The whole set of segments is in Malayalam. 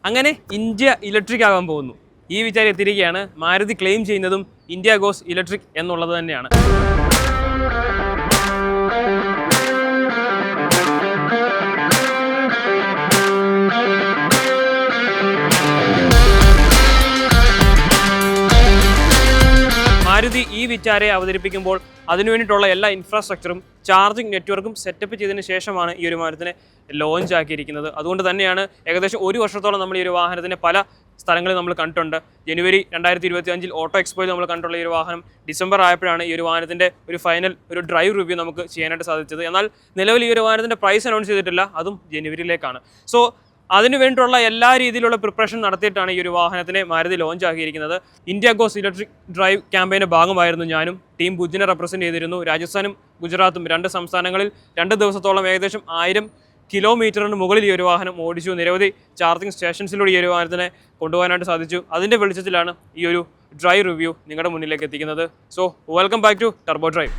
അങ്ങനെ ഇന്ത്യ ഇലക്ട്രിക് ആകാൻ പോകുന്നു. ഈ വിചാരം എത്തിയിരിക്കുകയാണ്. മാരുതി ക്ലെയിം ചെയ്യുന്നതും ഇന്ത്യ ഗോസ് ഇലക്ട്രിക് എന്നുള്ളത് തന്നെയാണ്. മാരുതി ഈ വിചാരെ അവതരിപ്പിക്കുമ്പോൾ അതിനു വേണ്ടിയിട്ടുള്ള എല്ലാ ഇൻഫ്രാസ്ട്രക്ചറും ചാർജിങ് നെറ്റ്വർക്കും സെറ്റപ്പ് ചെയ്തതിന് ശേഷമാണ് ഈ ഒരു വാഹനത്തിനെ ലോഞ്ച് ആക്കിയിരിക്കുന്നത്. അതുകൊണ്ട് തന്നെയാണ് ഏകദേശം ഒരു വർഷത്തോളം നമ്മൾ ഈ ഒരു വാഹനത്തിനെ പല സ്ഥലങ്ങളിൽ നമ്മൾ കണ്ടിട്ടുണ്ട്. ജനുവരി 2025 ഓട്ടോ എക്സ്പോയിൽ നമ്മൾ കണ്ടുള്ള ഈ ഒരു വാഹനം ഡിസംബർ ആയപ്പോഴാണ് ഈ ഒരു വാഹനത്തിൻ്റെ ഒരു ഫൈനൽ ഒരു ഡ്രൈവ് റിവ്യൂ നമുക്ക് ചെയ്യാനായിട്ട് സാധിച്ചത്. എന്നാൽ നിലവിൽ ഈ ഒരു വാഹനത്തിൻ്റെ പ്രൈസ് അനൗൺസ് ചെയ്തിട്ടില്ല, അതും ജനുവരിയിലേക്കാണ്. സോ അതിനു വേണ്ടിയിട്ടുള്ള എല്ലാ രീതിയിലുള്ള പ്രിപ്പറേഷൻ നടത്തിയിട്ടാണ് ഈ ഒരു വാഹനത്തിനെ മാരുതി ലോഞ്ച് ആക്കിയിരിക്കുന്നത്. ഇന്ത്യ ഗോസ് ഇലക്ട്രിക് ഡ്രൈവ് ക്യാമ്പയിൻ്റെ ഭാഗമായിരുന്നു ഞാനും. ടീം ഭുജിനെ റെപ്രസെൻറ്റ് ചെയ്തിരുന്നു. രാജസ്ഥാനും ഗുജറാത്തും 2 സംസ്ഥാനങ്ങളിൽ 2 ദിവസത്തോളം ഏകദേശം 1000 കിലോമീറ്ററിന് മുകളിൽ ഈ ഒരു വാഹനം ഓടിച്ചു. നിരവധി ചാർജിങ് സ്റ്റേഷൻസിലൂടെ ഈ ഒരു വാഹനത്തിനെ കൊണ്ടുപോകാനായിട്ട് സാധിച്ചു. അതിൻ്റെ വെളിച്ചത്തിലാണ് ഈ ഒരു ഡ്രൈവ് റിവ്യൂ നിങ്ങളുടെ മുന്നിലേക്ക് എത്തിക്കുന്നത്. So welcome back to turbo drive.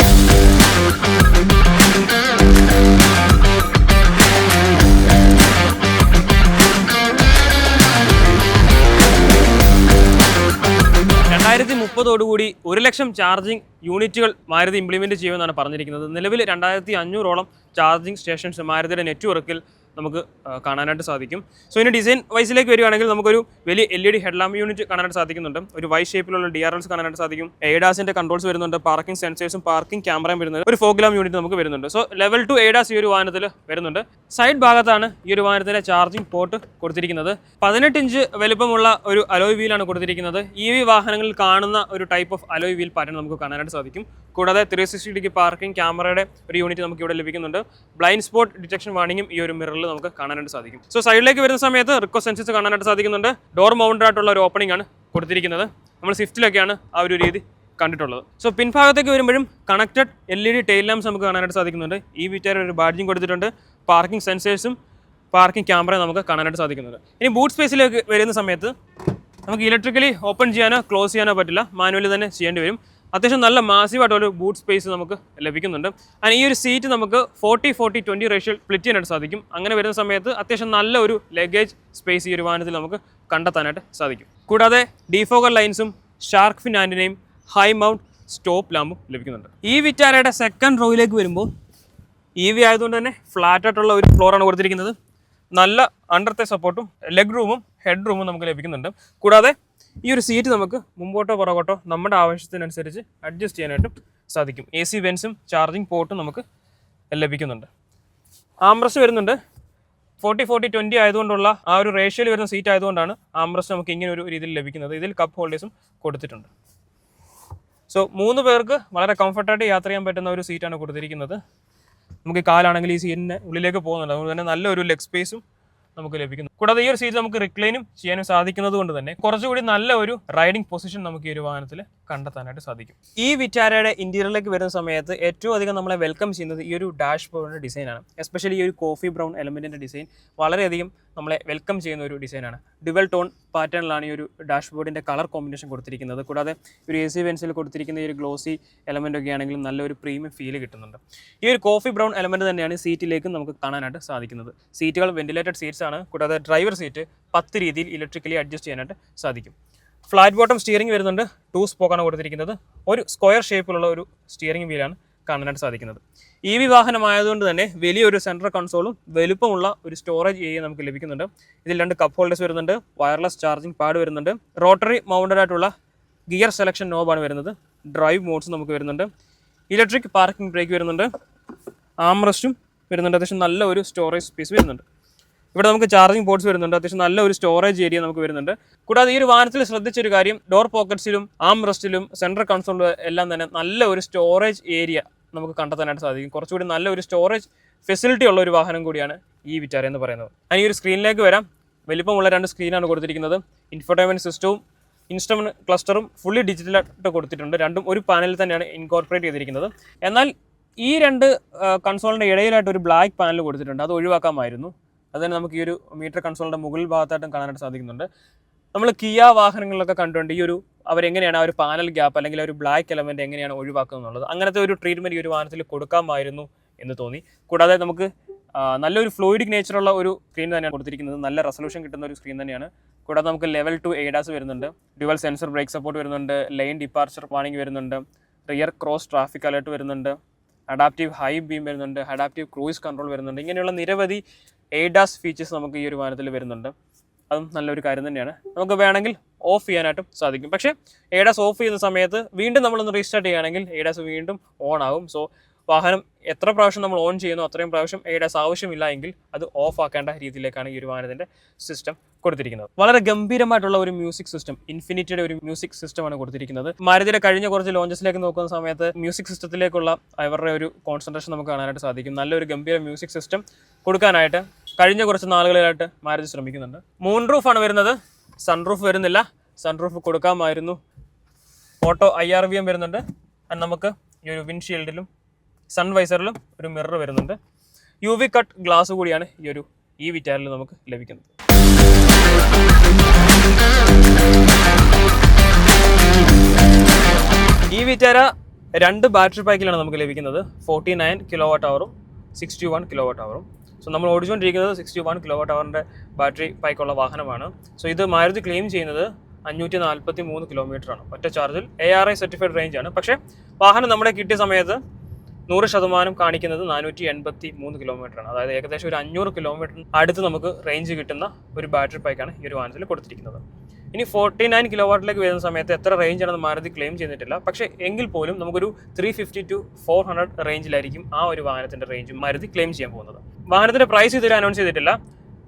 കൂടി 1 ലക്ഷം ചാർജിങ് യൂണിറ്റുകൾ മാരുതി ഇംപ്ലിമെൻറ്റ് ചെയ്യുമെന്നാണ് പറഞ്ഞിരിക്കുന്നത്. നിലവിൽ 2500ഓളം ചാർജിങ് സ്റ്റേഷൻസ് മാരുതിയുടെ നെറ്റ്വർക്കിൽ നമുക്ക് കാണാനായിട്ട് സാധിക്കും. സോ ഇനി ഡിസൈൻ വൈസിലേക്ക് വരികയാണെങ്കിൽ നമുക്കൊരു വലിയ LED ഹെഡ്ലാമ്പ് യൂണിറ്റ് കാണാനായിട്ട് സാധിക്കുന്നുണ്ട്. ഒരു വൈ ഷേപ്പിലുള്ള DRLs കാണാനായിട്ട് സാധിക്കും. എയ്ഡാസിൻ്റെ കൺട്രോൾസ് വരുന്നുണ്ട്. പാർക്കിംഗ് സെൻസേഴ്സും പാർക്കിംഗ് ക്യാമറയും വരുന്നുണ്ട്. ഒരു ഫോഗ് ലാമ്പ് യൂണിറ്റ് നമുക്ക് വരുന്നുണ്ട്. സോ ലെവൽ 2 എയ്ഡാസ് ഈ ഒരു വാഹനത്തിൽ വരുന്നുണ്ട്. സൈഡ് ഭാഗത്താണ് ഈ ഒരു വാഹനത്തിൻ്റെ ചാർജിങ് പോർട്ട് കൊടുത്തിരിക്കുന്നത്. 18 ഇഞ്ച് വലുപ്പമുള്ള ഒരു അലോയ് വീലാണ് കൊടുത്തിരിക്കുന്നത്. EV വാഹനങ്ങളിൽ കാണുന്ന ഒരു type of alloy wheel pattern നമുക്ക് കാണാനായിട്ട് സാധിക്കും. കൂടാതെ 360 ഡിഗ്രി പാർക്കിംഗ് ക്യാമറയുടെ ഒരു യൂണിറ്റ് നമുക്ക് ഇവിടെ ലഭിക്കുന്നുണ്ട്. ബ്ലൈൻഡ് സ്പോട്ട് ഡിറ്റക്ഷൻ വാണിംഗും ഈ ഒരു മിററിൽ നമുക്ക് കാണാനായിട്ട് സാധിക്കും. സോ സൈഡിലേക്ക് വരുന്ന സമയത്ത് റിക്കോ സെൻസേഴ്സ് കാണാനായിട്ട് സാധിക്കുന്നുണ്ട്. ഡോർ മൗണ്ടഡ് ആയിട്ടുള്ള ഒരു ഓപ്പണിംഗ് ആണ് കൊടുത്തിരിക്കുന്നത്. നമ്മൾ സ്വിഫ്റ്റിലൊക്കെയാണ് ആ ഒരു രീതി കണ്ടിട്ടുള്ളത്. സോ പിൻഭാഗത്തേക്ക് വരുമ്പോഴും കണക്റ്റഡ് LED ടെയിൽ ലാംപ്സ് നമുക്ക് കാണാനായിട്ട് സാധിക്കുന്നുണ്ട്. ഈ വിറ്റാർ ഒരു ബാഡ്ജിങ് കൊടുത്തിട്ടുണ്ട്. പാർക്കിംഗ് സെൻസേഴ്സും പാർക്കിംഗ് ക്യാമറയും നമുക്ക് കാണാനായിട്ട് സാധിക്കുന്നുണ്ട്. ഇനി ബൂട്ട് സ്പേസിലേക്ക് വരുന്ന സമയത്ത് നമുക്ക് ഇലക്ട്രിക്കലി ഓപ്പൺ ചെയ്യാനോ ക്ലോസ് ചെയ്യാനോ പറ്റില്ല, മാനുവലി തന്നെ ചെയ്യേണ്ടി വരും. അത്യാവശ്യം നല്ല മാസീവായിട്ടുള്ള ബൂട്ട് സ്പേസ് നമുക്ക് ലഭിക്കുന്നുണ്ട്. ആൻഡ് ഈ ഒരു സീറ്റ് നമുക്ക് 40-40-20 റേഷ്യോയിൽ സ്പ്ലിറ്റ് ചെയ്യാനായിട്ട് സാധിക്കും. അങ്ങനെ വരുന്ന സമയത്ത് അത്യാവശ്യം നല്ല ഒരു ലഗേജ് സ്പേസ് ഈ ഒരു വാഹനത്തിൽ നമുക്ക് കണ്ടെത്താനായിട്ട് സാധിക്കും. കൂടാതെ ഡിഫോഗർ ലൈൻസും ഷാർക്ക് ഫിൻ ആൻറ്റിനയും ഹൈ മൗണ്ട് സ്റ്റോപ്പ് ലാമ്പും ലഭിക്കുന്നുണ്ട്. ഈ വിറ്റാരയുടെ സെക്കൻഡ് റോയിലേക്ക് വരുമ്പോൾ EV ആയതുകൊണ്ട് തന്നെ ഫ്ലാറ്റ് ആയിട്ടുള്ള ഒരു ഫ്ലോറാണ് കൊടുത്തിരിക്കുന്നത്. നല്ല അണ്ടർത്തെ സപ്പോർട്ടും ലെഗ് റൂമും ഹെഡ് റൂമും നമുക്ക് ലഭിക്കുന്നുണ്ട്. കൂടാതെ ഈ ഒരു സീറ്റ് നമുക്ക് മുമ്പോട്ടോ പുറകോട്ടോ നമ്മുടെ ആവശ്യത്തിനനുസരിച്ച് അഡ്ജസ്റ്റ് ചെയ്യാനായിട്ടും സാധിക്കും. AC വെൻസും ചാർജിങ് പോർട്ടും നമുക്ക് ലഭിക്കുന്നുണ്ട്. ആംബ്രസ്റ്റ് വരുന്നുണ്ട്. 40-40-20 ആയതുകൊണ്ടുള്ള ആ ഒരു റേഷ്യോയിൽ വരുന്ന സീറ്റ് ആയതുകൊണ്ടാണ് ആംബ്രസ്റ്റ് നമുക്ക് ഇങ്ങനെ ഒരു രീതിയിൽ ലഭിക്കുന്നത്. ഇതിൽ കപ്പ് ഹോൾഡേഴ്സും കൊടുത്തിട്ടുണ്ട്. സോ 3 പേർക്ക് വളരെ കംഫർട്ടായിട്ട് യാത്ര ചെയ്യാൻ പറ്റുന്ന ഒരു സീറ്റാണ് കൊടുത്തിരിക്കുന്നത്. നമുക്ക് കാലാണെങ്കിൽ ഈ സീറ്റിൻ്റെ ഉള്ളിലേക്ക് പോകുന്നുണ്ട്. അതുകൊണ്ട് തന്നെ നല്ലൊരു ലെഗ് സ്പേസും നമുക്ക് ലഭിക്കുന്നു. കൂടാതെ ഈ ഒരു സീറ്റ് നമുക്ക് റിക്ലൈനും ചെയ്യാനും സാധിക്കുന്നത് കൊണ്ട് തന്നെ കുറച്ചുകൂടി നല്ല ഒരു റൈഡിംഗ് പൊസിഷൻ നമുക്ക് ഈ ഒരു വാഹനത്തിൽ കണ്ടെത്താനായിട്ട് സാധിക്കും. ഈ വിറ്റാരയുടെ ഇന്റീരിയറിലേക്ക് വരുന്ന സമയത്ത് ഏറ്റവും അധികം നമ്മളെ വെൽക്കം ചെയ്യുന്നത് ഈ ഒരു ഡാഷ് ബോർഡിൻ്റെ ഡിസൈനാണ്. എസ്പെഷ്യലി ഈ ഒരു കോഫി ബ്രൗൺ എലമെൻറ്റിൻ്റെ ഡിസൈൻ വളരെയധികം നമ്മളെ വെൽക്കം ചെയ്യുന്ന ഒരു ഡിസൈനാണ്. ഡുവൽ ടോൺ പാറ്റേണിലാണ് ഈ ഒരു ഡാഷ് ബോർഡിൻ്റെ കളർ കോമ്പിനേഷൻ കൊടുത്തിരിക്കുന്നത്. കൂടാതെ ഒരു AC വെൻസിൽ കൊടുത്തിരിക്കുന്ന ഈ ഒരു ഗ്ലോസി എലമെൻ്റ് ഒക്കെ ആണെങ്കിലും നല്ലൊരു പ്രീമിയം ഫീൽ കിട്ടുന്നുണ്ട്. ഈ ഒരു കോഫി ബ്രൗൺ എലമെൻറ്റ് തന്നെയാണ് സീറ്റിലേക്കും നമുക്ക് കാണാനായിട്ട് സാധിക്കുന്നത്. സീറ്റുകൾ വെന്റിലേറ്റഡ് സീറ്റ്സ് ആണ്. കൂടാതെ ഡ്രൈവർ സീറ്റ് 10 രീതിയിൽ ഇലക്ട്രിക്കലി അഡ്ജസ്റ്റ് ചെയ്യാനായിട്ട് സാധിക്കും. ഫ്ലാറ്റ് ബോട്ടം സ്റ്റിയറിംഗ് വരുന്നുണ്ട്. 2 സ്പോക്കാണ് കൊടുത്തിരിക്കുന്നത്. ഒരു സ്ക്വയർ ഷേപ്പിലുള്ള ഒരു സ്റ്റിയറിംഗ് വീലാണ് കാണാനായിട്ട് സാധിക്കുന്നത്. EV വാഹനമായതുകൊണ്ട് തന്നെ വലിയൊരു സെൻട്രൽ കൺസോളും വലുപ്പമുള്ള ഒരു സ്റ്റോറേജ് ഏരിയ നമുക്ക് ലഭിക്കുന്നുണ്ട്. ഇതിൽ 2 കപ്പ് ഹോൾഡേഴ്സ് വരുന്നുണ്ട്. വയർലെസ് ചാർജിങ് പാഡ് വരുന്നുണ്ട്. റോട്ടറി മൗണ്ടഡ് ആയിട്ടുള്ള ഗിയർ സെലക്ഷൻ നോബാണ് വരുന്നത്. ഡ്രൈവ് മോഡ്സ് നമുക്ക് വരുന്നുണ്ട്. ഇലക്ട്രിക് പാർക്കിംഗ് ബ്രേക്ക് വരുന്നുണ്ട്. ആംറസ്റ്റും വരുന്നുണ്ട്. അത്യാവശ്യം നല്ല ഒരു സ്റ്റോറേജ് സ്പേസ് വരുന്നുണ്ട്. ഇവിടെ നമുക്ക് ചാർജിങ് പോർട്സ് വരുന്നുണ്ട്. അത്യാവശ്യം നല്ല ഒരു സ്റ്റോറേജ് ഏരിയ നമുക്ക് വരുന്നുണ്ട്. കൂടാതെ ഈ ഒരു വാഹനത്തിൽ ശ്രദ്ധിച്ചൊരു കാര്യം, ഡോർ പോക്കറ്റ്സിലും ആംറസ്റ്റിലും സെൻട്രൽ കൺസോളിലും എല്ലാം തന്നെ നല്ല ഒരു സ്റ്റോറേജ് ഏരിയ നമുക്ക് കണ്ടെത്താനായിട്ട് സാധിക്കും. കുറച്ചുകൂടി നല്ല ഒരു സ്റ്റോറേജ് ഫെസിലിറ്റി ഉള്ള ഒരു വാഹനം കൂടിയാണ് ഈ വിറ്റാര എന്ന് പറയുന്നത്. ഈ ഒരു സ്ക്രീനിലേക്ക് വരാം. വലിപ്പമുള്ള 2 സ്ക്രീനാണ് കൊടുത്തിരിക്കുന്നത്. ഇൻഫോർടൈൻമെൻറ്റ് സിസ്റ്റവും ഇൻസ്ട്രുമെൻറ്റ് ക്ലസ്റ്ററും ഫുള്ളി ഡിജിറ്റലായിട്ട് കൊടുത്തിട്ടുണ്ട്. രണ്ടും ഒരു പാനലിൽ തന്നെയാണ് ഇൻകോർപ്പറേറ്റ് ചെയ്തിരിക്കുന്നത്. എന്നാൽ ഈ 2 കൺസോളിൻ്റെ ഇടയിലായിട്ട് ഒരു ബ്ലാക്ക് പാനൽ കൊടുത്തിട്ടുണ്ട്. അത് ഒഴിവാക്കാമായിരുന്നു. അതുതന്നെ നമുക്ക് ഈ ഒരു മീറ്റർ കൺസോളിൻ്റെ മുകളിൽ ഭാഗത്തായിട്ടും കാണാനായിട്ട് സാധിക്കുന്നുണ്ട്. നമ്മൾ കിയ വാഹനങ്ങളിലൊക്കെ കണ്ടുകൊണ്ട് ഈ ഒരു അവരെങ്ങനെയാണ് ആ ഒരു പാനൽ ഗ്യാപ്പ് അല്ലെങ്കിൽ ഒരു ബ്ലാക്ക് എലമെൻറ്റ് എങ്ങനെയാണ് ഒഴിവാക്കുന്നത് എന്നുള്ളത്. അങ്ങനത്തെ ഒരു ട്രീറ്റ്മെൻറ്റ് ഈ ഒരു വാഹനത്തിൽ കൊടുക്കാമായിരുന്നു എന്ന് തോന്നി. കൂടാതെ നമുക്ക് നല്ലൊരു ഫ്ലൂയിഡിക് നേച്ചറുള്ള ഒരു സ്ക്രീൻ തന്നെയാണ് കൊടുത്തിരിക്കുന്നത്. നല്ല റെസൊല്യൂഷൻ കിട്ടുന്ന ഒരു സ്ക്രീൻ തന്നെയാണ്. കൂടാതെ നമുക്ക് ലെവൽ 2 ADAS വരുന്നുണ്ട്, ഡ്യുവൽ സെൻസർ ബ്രേക്ക് സപ്പോർട്ട് വരുന്നുണ്ട്, ലൈൻ ഡിപ്പാർച്ചർ വാർണിംഗ് വരുന്നുണ്ട്, റിയർ ക്രോസ് ട്രാഫിക് അലേർട്ട് വരുന്നുണ്ട്, അഡാപ്റ്റീവ് ഹൈ ബീം വരുന്നുണ്ട്, അഡാപ്റ്റീവ് ക്രൂയിസ് കൺട്രോൾ വരുന്നുണ്ട്. ഇങ്ങനെയുള്ള നിരവധി ADAS ഫീച്ചേഴ്സ് നമുക്ക് ഈ ഒരു വാഹനത്തിൽ വരുന്നുണ്ട്. അതും നല്ലൊരു കാര്യം തന്നെയാണ്. നമുക്ക് വേണമെങ്കിൽ ഓഫ് ചെയ്യാനായിട്ടും സാധിക്കും. പക്ഷേ ADAS ഓഫ് ചെയ്യുന്ന സമയത്ത് വീണ്ടും നമ്മളൊന്ന് റീസ്റ്റാർട്ട് ചെയ്യുകയാണെങ്കിൽ ADAS വീണ്ടും ഓൺ ആകും. സോ വാഹനം എത്ര പ്രാവശ്യം നമ്മൾ ഓൺ ചെയ്യുന്നു അത്രയും പ്രാവശ്യം ADAS ആവശ്യമില്ല എങ്കിൽ അത് ഓഫ് ആക്കേണ്ട രീതിയിലേക്കാണ് ഈ ഒരു വാഹനത്തിൻ്റെ സിസ്റ്റം കൊടുത്തിരിക്കുന്നത്. വളരെ ഗംഭീരമായിട്ടുള്ള ഒരു മ്യൂസിക് സിസ്റ്റം, ഇൻഫിനിറ്റിയുടെ ഒരു മ്യൂസിക് സിസ്റ്റമാണ് കൊടുത്തിരിക്കുന്നത്. മാരുതിയുടെ കഴിഞ്ഞ കുറച്ച് ലോഞ്ചസിലേക്ക് നോക്കുന്ന സമയത്ത് മ്യൂസിക് സിസ്റ്റത്തിലേക്കുള്ള അവരുടെ ഒരു കോൺസെൻട്രേഷൻ നമുക്ക് കാണാനായിട്ട് സാധിക്കും. നല്ലൊരു ഗംഭീര മ്യൂസിക് സിസ്റ്റം കൊടുക്കാനായിട്ട് കഴിഞ്ഞ കുറച്ച് നാളുകളിലായിട്ട് മാരുതി ശ്രമിക്കുന്നുണ്ട്. മൂൺ റൂഫാണ് വരുന്നത്, സൺറൂഫ് വരുന്നില്ല. സൺറൂഫ് കൊടുക്കാമായിരുന്നു. ഓട്ടോ IRVM വരുന്നുണ്ട്. നമുക്ക് ഈ ഒരു വിൻഷീൽഡിലും സൺവൈസറിലും ഒരു മിറർ വരുന്നുണ്ട്. UV കട്ട് ഗ്ലാസ് കൂടിയാണ് ഈ ഒരു വിറ്റാരിൽ നമുക്ക് ലഭിക്കുന്നത്. ഈ വിറ്റാര 2 ബാറ്ററി പാക്കിലാണ് നമുക്ക് ലഭിക്കുന്നത്. 49 kWh 61 kWh. സോ നമ്മൾ ഓടിച്ചുകൊണ്ടിരിക്കുന്നത് 61 kWh ബാറ്ററി പാക്കുള്ള വാഹനമാണ്. സോ ഇത് മാരുതി ക്ലെയിം ചെയ്യുന്നത് 543 കിലോമീറ്ററാണ് ഒറ്റ ചാർജിൽ. ARI സർട്ടിഫൈഡ് റേഞ്ചാണ്. പക്ഷേ വാഹനം നമ്മുടെ കിട്ടിയ സമയത്ത് 100% കാണിക്കുന്നത് 483 കിലോമീറ്ററാണ്. അതായത് ഏകദേശം ഒരു 500 കിലോമീറ്റർ അടുത്ത് നമുക്ക് റേഞ്ച് കിട്ടുന്ന ഒരു ബാറ്ററി പാക്കാണ് ഈ ഒരു വാഹനത്തിൽ കൊടുത്തിരിക്കുന്നത്. ഇനി 49 കിലോവാട്ടിലേക്ക് വരുന്ന സമയത്ത് എത്ര റേഞ്ചാണെന്ന് മാരുതി ക്ലെയിം ചെയ്തിട്ടില്ല. പക്ഷേ എങ്കിൽ പോലും നമുക്കൊരു 350 to 400 റേഞ്ചിലായിരിക്കും ആ ഒരു വാഹനത്തിൻ്റെ റേഞ്ച് മാരുതി ക്ലെയിം ചെയ്യാൻ പോകുന്നത്. വാഹനത്തിൻ്റെ പ്രൈസ് ഇതുവരെ അനൗൺസ് ചെയ്തിട്ടില്ല.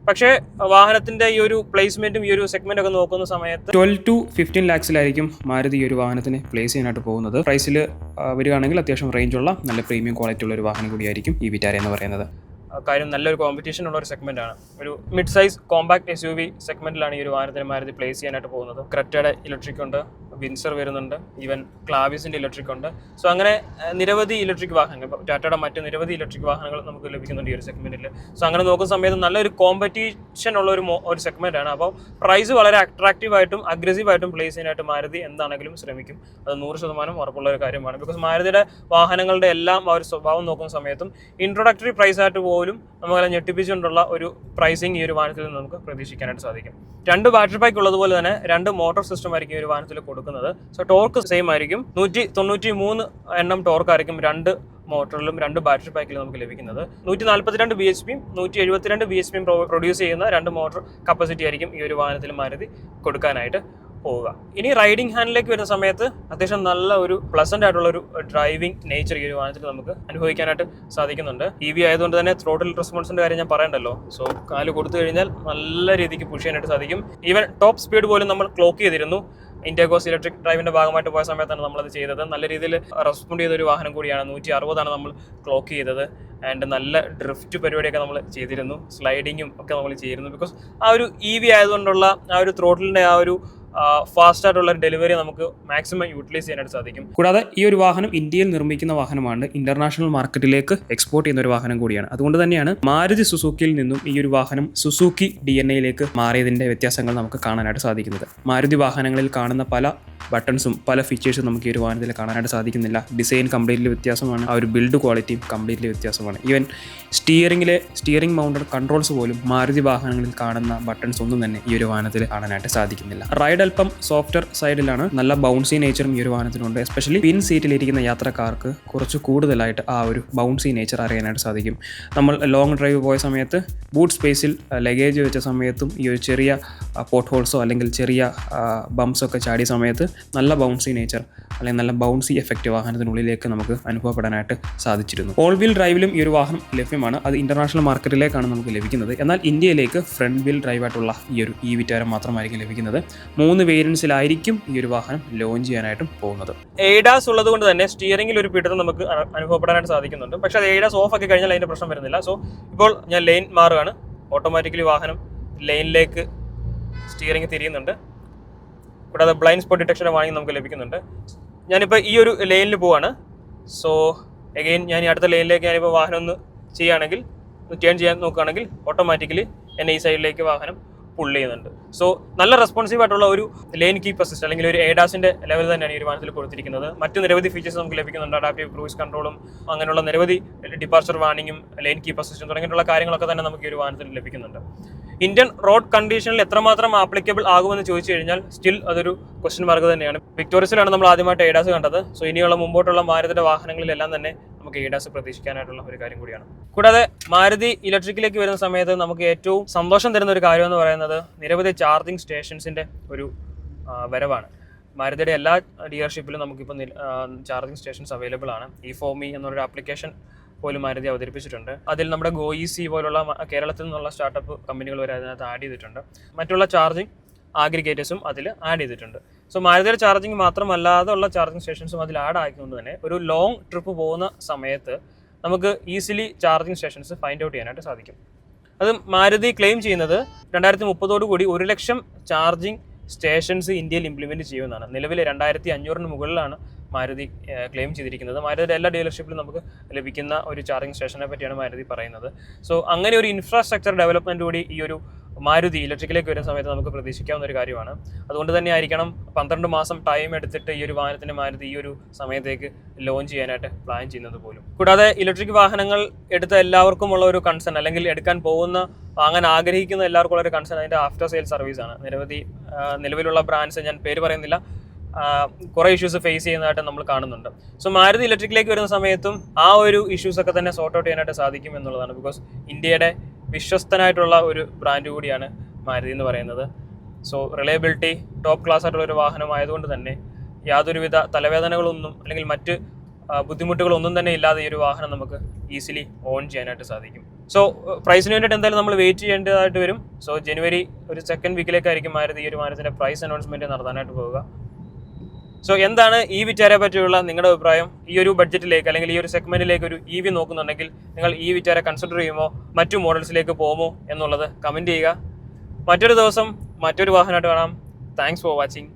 പക്ഷേ വാഹനത്തിൻ്റെ ഈ ഒരു പ്ലേസ്മെൻറ്റും ഈ ഒരു സെഗ്മെൻ്റ് ഒക്കെ നോക്കുന്ന സമയത്ത് 12 to 15 lakhsലായിരിക്കും മാരുതി ഈ ഒരു വാഹനത്തിന് പ്ലേസ് ചെയ്യാനായിട്ട് പോകുന്നത്. പ്രൈസിൽ വരികയാണെങ്കിൽ അത്യാവശ്യം റേഞ്ചുള്ള നല്ല പ്രീമിയം ക്വാളിറ്റി ഉള്ള ഒരു വാഹനം കൂടിയായിരിക്കും ഈ വിറ്റാര എന്ന് പറയുന്നത്. കാര്യം നല്ലൊരു കോമ്പറ്റീഷൻ ഉള്ള ഒരു സെഗ്മെൻറ്റാണ്. ഒരു മിഡ് സൈസ് കോമ്പാക്ട് SUV സെഗ്മെൻറ്റിലാണ് ഈ ഒരു വാഹനത്തിന് മാരുതി പ്ലേസ് ചെയ്യാനായിട്ട് പോകുന്നത്. ക്രെറ്റയുടെ ഇലക്ട്രിക് ഉണ്ട്, വിൻസർ വരുന്നുണ്ട്, ഈവൻ ക്ലാവിസിൻ്റെ ഇലക്ട്രിക് ഉണ്ട്. സോ അങ്ങനെ നിരവധി ഇലക്ട്രിക് വാഹനങ്ങൾ, ടാറ്റയുടെ മറ്റ് നിരവധി ഇലക്ട്രിക് വാഹനങ്ങൾ നമുക്ക് ലഭിക്കുന്നുണ്ട് ഈ ഒരു സെഗ്മെൻറ്റിൽ. സോ അങ്ങനെ നോക്കുന്ന സമയത്ത് നല്ലൊരു കോമ്പറ്റീഷൻ ഉള്ള ഒരു സെഗ്മെൻറ്റാണ്. അപ്പോൾ പ്രൈസ് വളരെ അട്രാക്റ്റീവായിട്ടും അഗ്രസീവായിട്ടും പ്ലേസ് ചെയ്യാനായിട്ട് മാരുതി എന്താണെങ്കിലും ശ്രമിക്കും. അത് 100% ഉറപ്പുള്ള ഒരു കാര്യമാണ്. ബിക്കോസ് മാരുതിയുടെ വാഹനങ്ങളുടെ എല്ലാം ആ ഒരു സ്വഭാവം നോക്കുന്ന സമയത്തും ഇൻട്രൊഡക്ടറി പ്രൈസായിട്ട് പോലും നമുക്കെല്ലാം ഞെട്ടിപ്പിച്ചുകൊണ്ടുള്ള ഒരു പ്രൈസിങ് ഈ ഒരു വാഹനത്തിൽ നിന്ന് നമുക്ക് പ്രതീക്ഷിക്കാനായിട്ട് സാധിക്കും. 2 ബാറ്ററി പാക്ക് ഉള്ളതുപോലെ തന്നെ 2 മോട്ടോർ സിസ്റ്റം ആയിരിക്കും ഈ ഒരു വാഹനത്തിൽ കൊടുക്കുന്നത്. സോ ടോർക്ക് സെയിം ആയിരിക്കും. 193 എണ്ണം ടോർക്കായിരിക്കും 2 മോട്ടറിലും 2 ബാറ്ററി പാക്കിലും നമുക്ക് ലഭിക്കുന്നത്. 142 BHP 172 BHP പ്രൊഡ്യൂസ് ചെയ്യുന്ന 2 മോട്ടോർ കപ്പാസിറ്റി ആയിരിക്കും ഈ ഒരു വാഹനത്തിൽ മാരുതി കൊടുക്കാനായിട്ട് പോവുക. ഇനി റൈഡിംഗ് ഹാൻഡിലേക്ക് വരുന്ന സമയത്ത് അത്യാവശ്യം നല്ല ഒരു പ്ലസന്റ് ആയിട്ടുള്ള ഒരു ഡ്രൈവിംഗ് നേച്ചർ ഈ ഒരു വാഹനത്തിൽ നമുക്ക് അനുഭവിക്കാനായിട്ട് സാധിക്കുന്നുണ്ട്. EV ആയതുകൊണ്ട് തന്നെ ത്രോട്ടിൽ റെസ്പോൺസിന്റെ കാര്യം ഞാൻ പറയണ്ടല്ലോ. സോ കാല് കൊടുത്തു കഴിഞ്ഞാൽ നല്ല രീതിക്ക് പുഷ് ചെയ്യാനായിട്ട് സാധിക്കും. ഈവൻ ടോപ്പ് സ്പീഡ് പോലും നമ്മൾ ക്ലോക്ക് ചെയ്തിരുന്നു. ഇൻറ്റേക്കോസ് ഇലക്ട്രിക് ഡ്രൈവിൻ്റെ ഭാഗമായിട്ട് പോയ സമയത്താണ് നമ്മളത് ചെയ്തത്. നല്ല രീതിയിൽ റെസ്പോണ്ട് ചെയ്തൊരു വാഹനം കൂടിയാണ്. 160 നമ്മൾ ക്ലോക്ക് ചെയ്തത്. ആൻഡ് നല്ല ഡ്രിഫ്റ്റ് പരിപാടിയൊക്കെ നമ്മൾ ചെയ്തിരുന്നു, സ്ലൈഡിങ്ങും ഒക്കെ നമ്മൾ ചെയ്തിരുന്നു. ബിക്കോസ് ആ ഒരു EV ആയതുകൊണ്ടുള്ള ആ ഒരു ത്രോട്ടിലിൻ്റെ ആ ഒരു ഫാസ്റ്റ് ആയിട്ടുള്ള ഡെലിവറി നമുക്ക് മാക്സിമം യൂട്ടിലൈസ് ചെയ്യാനായിട്ട് സാധിക്കും. കൂടാതെ ഈ ഒരു വാഹനം ഇന്ത്യയിൽ നിർമ്മിക്കുന്ന വാഹനമാണ്, ഇന്റർനാഷണൽ മാർക്കറ്റിലേക്ക് എക്സ്പോർട്ട് ചെയ്യുന്ന ഒരു വാഹനം കൂടിയാണ്. അതുകൊണ്ട് തന്നെയാണ് മാരുതി സുസുക്കിയിൽ നിന്നും ഈ ഒരു വാഹനം സുസുക്കി DNA മാറിയതിൻ്റെ വ്യത്യാസങ്ങൾ നമുക്ക് കാണാനായിട്ട് സാധിക്കുന്നത്. മാരുതി വാഹനങ്ങളിൽ കാണുന്ന പല ബട്ടൺസും പല ഫീച്ചേഴ്സും നമുക്ക് ഈ ഒരു വാഹനത്തിൽ കാണാനായിട്ട് സാധിക്കുന്നില്ല. ഡിസൈൻ കംപ്ലീറ്റ്ലി വ്യത്യാസമാണ്, ആ ഒരു ബിൽഡ് ക്വാളിറ്റിയും കംപ്ലീറ്റ്ലി വ്യത്യാസമാണ്. ഈവൻ സ്റ്റിയറിംഗ് മൗണ്ടഡ് കൺട്രോൾസ് പോലും മാരുതി വാഹനങ്ങളിൽ കാണുന്ന ബട്ടൺസ് ഒന്നും തന്നെ ഈ ഒരു വാഹനത്തിൽ കാണാനായിട്ട് സാധിക്കുന്നില്ല. റൈഡ് അല്പം സോഫ്റ്റ്വെയർ സൈഡിലാണ്, നല്ല ബൗൺസി നേച്ചറും ഈ ഒരു വാഹനത്തിനുണ്ട്. എസ്പെഷ്യലി പിൻ സീറ്റിലിരിക്കുന്ന യാത്രക്കാർക്ക് കുറച്ച് കൂടുതലായിട്ട് ആ ഒരു ബൗൺസി നേച്ചർ അറിയാനായിട്ട് സാധിക്കും. നമ്മൾ ലോങ് ഡ്രൈവ് പോയ സമയത്ത് ബൂട്ട് സ്പേസിൽ ലഗേജ് വെച്ച സമയത്തും ഈ ഒരു ചെറിയ പോട്ട് ഹോൾസോ അല്ലെങ്കിൽ ചെറിയ ബംസൊക്കെ ചാടിയ സമയത്ത് നല്ല ബൗൺസി നേച്ചർ അല്ലെങ്കിൽ നല്ല ബൗൺസി എഫക്റ്റ് വാഹനത്തിനുള്ളിലേക്ക് നമുക്ക് അനുഭവപ്പെടാനായിട്ട് സാധിച്ചിരുന്നു. ഓൾ വീൽ ഡ്രൈവിലും ഈ ഒരു വാഹനം ലഭ്യമാണ്. അത് ഇന്റർനാഷണൽ മാർക്കറ്റിലേക്കാണ് നമുക്ക് ലഭിക്കുന്നത്. എന്നാൽ ഇന്ത്യയിലേക്ക് ഫ്രണ്ട് വീൽ ഡ്രൈവായിട്ടുള്ള ഈ ഒരു വിറ്റാര മാത്രമായിരിക്കും ലഭിക്കുന്നത്. 3 വേരിയൻസിലായിരിക്കും ഈ ഒരു വാഹനം ലോഞ്ച് ചെയ്യാനായിട്ടും പോകുന്നത്. ADAS ഉള്ളത് കൊണ്ട് തന്നെ സ്റ്റിയറിംഗിൽ ഒരു പിടുത്തം നമുക്ക് അനുഭവപ്പെടാനായിട്ട് സാധിക്കുന്നുണ്ട്. പക്ഷേ അത് ADAS ഓഫ് ആക്കി കഴിഞ്ഞാൽ അതിൻ്റെ പ്രശ്നം വരുന്നില്ല. സോ ഇപ്പോൾ ഞാൻ ലൈൻ മാറുകയാണ്. ഓട്ടോമാറ്റിക്കലി വാഹനം ലൈനിലേക്ക് സ്റ്റിയറിംഗ് തിരിയുന്നുണ്ട്. കൂടാതെ ബ്ലൈൻഡ് സ്പോട്ട് ഡിറ്റക്ഷൻ്റെ വാങ്ങി നമുക്ക് ലഭിക്കുന്നുണ്ട്. ഞാനിപ്പോൾ ഈ ഒരു ലൈനിൽ പോവാണ്. സോ അഗെയിൻ ഞാൻ ഈ അടുത്ത ലൈനിലേക്ക് ഞാനിപ്പോൾ വാഹനം ഒന്ന് ചെയ്യുകയാണെങ്കിൽ, ടേൺ ചെയ്യാൻ നോക്കുകയാണെങ്കിൽ ഓട്ടോമാറ്റിക്കലി എന്നെ ഈ സൈഡിലേക്ക് വാഹനം പുൾ ചെയ്യുന്നുണ്ട്. സോ നല്ല റെസ്പോൺസീവ് ആയിട്ടുള്ള ഒരു ലെയിൻ കീപ്പ് അസിസ്റ്റ് അല്ലെങ്കിൽ ഒരു എഡാസിന്റെ ലെവൽ തന്നെയാണ് ഈ ഒരു വാഹനത്തിൽ കൊടുത്തിരിക്കുന്നത്. മറ്റു നിരവധി ഫീച്ചേഴ്സ് നമുക്ക് ലഭിക്കുന്നുണ്ട്. അഡാപ്റ്റീവ് ക്രൂസ് കൺട്രോളും അങ്ങനെയുള്ള നിരവധി ഡിപ്പാർച്ചർ വാർണിംഗും ലെയിൻ കീപ്പ് അസിസ്റ്റും തുടങ്ങിയിട്ടുള്ള കാര്യങ്ങളൊക്കെ തന്നെ നമുക്ക് ഈ ഒരു വാഹനത്തിൽ ലഭിക്കുന്നുണ്ട്. ഇന്ത്യൻ റോഡ് കണ്ടീഷനിൽ എത്രമാത്രം ആപ്ലിക്കബിൾ ആകുമെന്ന് ചോദിച്ചു കഴിഞ്ഞാൽ സ്റ്റിൽ അതൊരു ക്വസ്റ്റ്യൻ മാർക്ക് തന്നെയാണ്. വിക്ടോറിയസിലാണ് നമ്മൾ ആദ്യമായിട്ട് എഡാസ് കണ്ടത്. സോ ഇനിയുള്ള മുമ്പോട്ടുള്ള മാരുതിയുടെ വാഹനങ്ങളിലെല്ലാം തന്നെ നമുക്ക് എഡാസ് പ്രതീക്ഷിക്കാനായിട്ടുള്ള ഒരു കാര്യം കൂടിയാണ്. കൂടാതെ മാരുതി ഇലക്ട്രിക്കിലേക്ക് വരുന്ന സമയത്ത് നമുക്ക് ഏറ്റവും സന്തോഷം തരുന്ന ഒരു കാര്യം എന്ന് പറയുന്നത് നിരവധി ചാർജിങ് സ്റ്റേഷൻസിന്റെ ഒരു വരവാണ്. മാരുതിയുടെ എല്ലാ ഡീലർഷിപ്പിലും നമുക്കിപ്പോൾ ചാർജിങ് സ്റ്റേഷൻസ് അവൈലബിൾ ആണ്. E4Me എന്നൊരു ആപ്ലിക്കേഷൻ പോലും മാരുതി അവതരിപ്പിച്ചിട്ടുണ്ട്. അതിൽ നമ്മുടെ GoEC പോലുള്ള കേരളത്തിൽ നിന്നുള്ള സ്റ്റാർട്ടപ്പ് കമ്പനികൾ വരെ അതിനകത്ത് ആഡ് ചെയ്തിട്ടുണ്ട്. മറ്റുള്ള ചാർജിങ് ആഗ്രിഗേറ്റേഴ്സും അതിൽ ആഡ് ചെയ്തിട്ടുണ്ട്. സോ മാരുതിയുടെ ചാർജിങ് മാത്രമല്ലാതെ ഉള്ള ചാർജിങ് സ്റ്റേഷൻസും അതിൽ ആഡ് ആക്കിക്കൊണ്ട് തന്നെ ഒരു ലോങ് ട്രിപ്പ് പോകുന്ന സമയത്ത് നമുക്ക് easily charging stations find out ചെയ്യാനായിട്ട് സാധിക്കും. അത് മാരുതി ക്ലെയിം ചെയ്യുന്നത് 2030 1 ലക്ഷം ചാർജിങ് സ്റ്റേഷൻസ് ഇന്ത്യയിൽ ഇംപ്ലിമെൻറ്റ് ചെയ്യുമെന്നാണ്. നിലവിൽ 2500 മുകളിലാണ് മാരുതി ക്ലെയിം ചെയ്തിരിക്കുന്നത്. മാരുതിയുടെ എല്ലാ ഡീലർഷിപ്പിലും നമുക്ക് ലഭിക്കുന്ന ഒരു ചാർജിങ് സ്റ്റേഷനെ പറ്റിയാണ് മാരുതി പറയുന്നത്. സോ അങ്ങനെ ഒരു ഇൻഫ്രാസ്ട്രക്ചർ ഡെവലപ്മെൻറ്റ് കൂടി ഈ ഒരു മാരുതി ഇലക്ട്രിക്കിലേക്ക് വരുന്ന സമയത്ത് നമുക്ക് പ്രതീക്ഷിക്കാവുന്ന ഒരു കാര്യമാണ്. അതുകൊണ്ട് തന്നെ ആയിരിക്കണം 12 മാസം ടൈം എടുത്തിട്ട് ഈ ഒരു വാഹനത്തിന് മാരുതി ഈ ഒരു സമയത്തേക്ക് ലോഞ്ച് ചെയ്യാനായിട്ട് പ്ലാൻ ചെയ്യുന്നത് പോലും. കൂടാതെ ഇലക്ട്രിക് വാഹനങ്ങൾ എടുത്ത എല്ലാവർക്കുമുള്ള ഒരു കൺസേൺ അല്ലെങ്കിൽ എടുക്കാൻ പോകുന്ന വാങ്ങാൻ ആഗ്രഹിക്കുന്ന എല്ലാവർക്കും ഉള്ള ഒരു കൺസേൺ അതിൻ്റെ ആഫ്റ്റർ സെയിൽ സർവീസാണ്. നിരവധി നിലവിലുള്ള ബ്രാൻഡ്സ് ഞാൻ പേര് പറയുന്നില്ല കുറേ ഇഷ്യൂസ് ഫേസ് ചെയ്യുന്നതായിട്ട് നമ്മൾ കാണുന്നുണ്ട്. സോ മാരുതി ഇലക്ട്രിക്കിലേക്ക് വരുന്ന സമയത്തും ആ ഒരു ഇഷ്യൂസൊക്കെ തന്നെ സോർട്ട് ഔട്ട് ചെയ്യാനായിട്ട് സാധിക്കും എന്നുള്ളതാണ്. ബിക്കോസ് ഇന്ത്യയുടെ വിശ്വസ്തനായിട്ടുള്ള ഒരു ബ്രാൻഡ് കൂടിയാണ് മാരുതി എന്ന് പറയുന്നത്. സോ റിലയബിലിറ്റി ടോപ്പ് ക്ലാസ് ആയിട്ടുള്ള ഒരു വാഹനമായതുകൊണ്ട് തന്നെ യാതൊരുവിധ തലവേദനകളൊന്നും അല്ലെങ്കിൽ മറ്റ് ബുദ്ധിമുട്ടുകളൊന്നും തന്നെ ഇല്ലാതെ ഈ ഒരു വാഹനം നമുക്ക് ഈസിലി ഓൺ ചെയ്യാനായിട്ട് സാധിക്കും. സോ പ്രൈസിന് വേണ്ടിയിട്ട് എന്തായാലും നമ്മൾ വെയിറ്റ് ചെയ്യേണ്ടതായിട്ട് വരും. സോ ജനുവരി ഒരു സെക്കൻഡ് വീക്കിലേക്കായിരിക്കും മാരുതി ഈ ഒരു വാഹനത്തിൻ്റെ പ്രൈസ് അനൗൺസ്മെൻറ്റ് നടത്താനായിട്ട് പോവുക. സോ എന്താണ് ഈ വിറ്റാരയെ പറ്റിയുള്ള നിങ്ങളുടെ അഭിപ്രായം? ഈ ഒരു ബഡ്ജറ്റിലേക്ക് അല്ലെങ്കിൽ ഈ ഒരു സെഗ്മെന്റിലേക്ക് ഒരു EV നോക്കുന്നുണ്ടെങ്കിൽ നിങ്ങൾ ഈ വിറ്റാര കൺസിഡർ ചെയ്യുമോ, മറ്റു മോഡൽസിലേക്ക് പോകുമോ എന്നുള്ളത് കമൻറ്റ് ചെയ്യുക. മറ്റൊരു ദിവസം മറ്റൊരു വാഹനമായിട്ട് കാണാം. Thanks for watching.